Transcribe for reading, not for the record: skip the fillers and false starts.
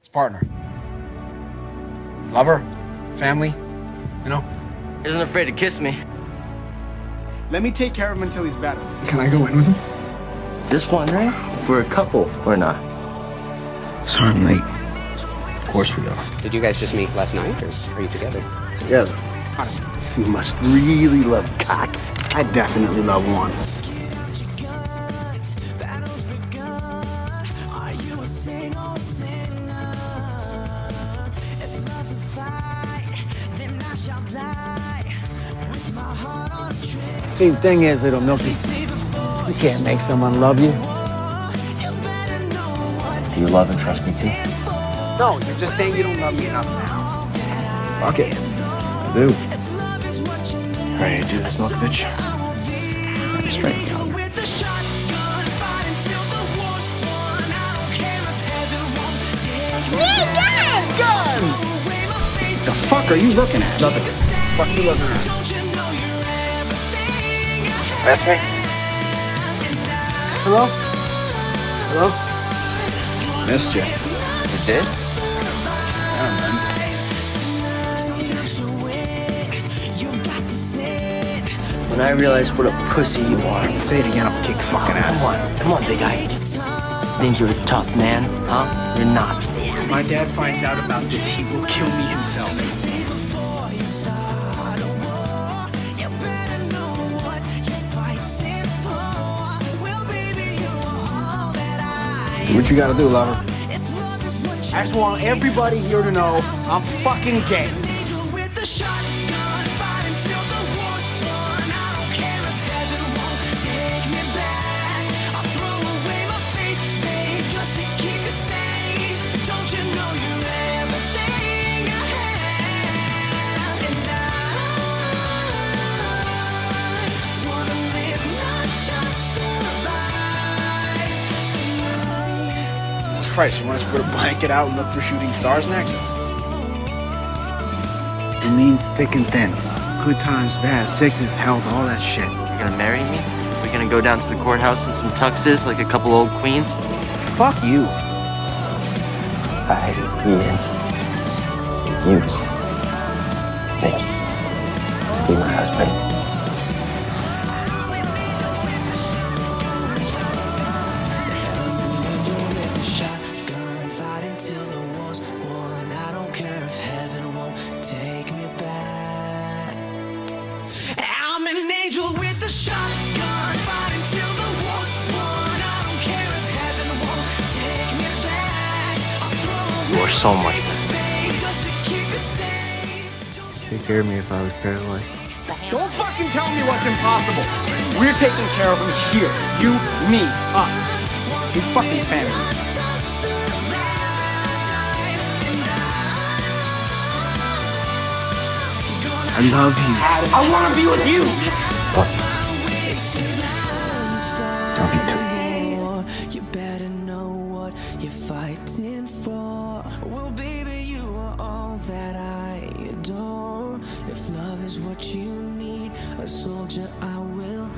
His partner. Lover. Family. You know? Isn't afraid to kiss me. Let me take care of him until he's better. Can I go in with him? Just wondering if we're a couple or not. Sorry I'm late. Of course we are. Did you guys just meet last night, or are you together? Together. You must really love cock. I definitely love one. See, the thing is, little Milky, you can't make someone love you. Do you love and trust me too? No, you're just saying you don't love me enough now. Fuck it. I do. Ready to do this, Milkovich? I'm straight, Gallvich. Gun! The fuck are you looking at? Nothing. Fuck you looking at? That's me. Hello? Hello? Missed you. You did? Yeah, man. When I realized what a pussy you are. Say it again, I'll kick your fucking ass. Come on, big guy. Think you're a tough man, huh? You're not. If my dad finds out about this, he will kill me himself. Do what you gotta do, lover. I just want everybody here to know I'm fucking gay. Jesus Christ, you want us to put a blanket out and look for shooting stars next? It means thick and thin. Good times, bad, sickness, health, all that shit. You're gonna marry me? We're gonna go down to the courthouse in some tuxes like a couple old queens? Fuck you. I need to use Mick to be my husband. You are so much better. Take care of me if I was paralyzed. Don't fucking tell me what's impossible. We're taking care of him here. You, me, us. His fucking family. I love you. I want to be with you. Love you too. You better know what you're fighting for. Well, baby, you are all that I adore. If love is what you need, a soldier I will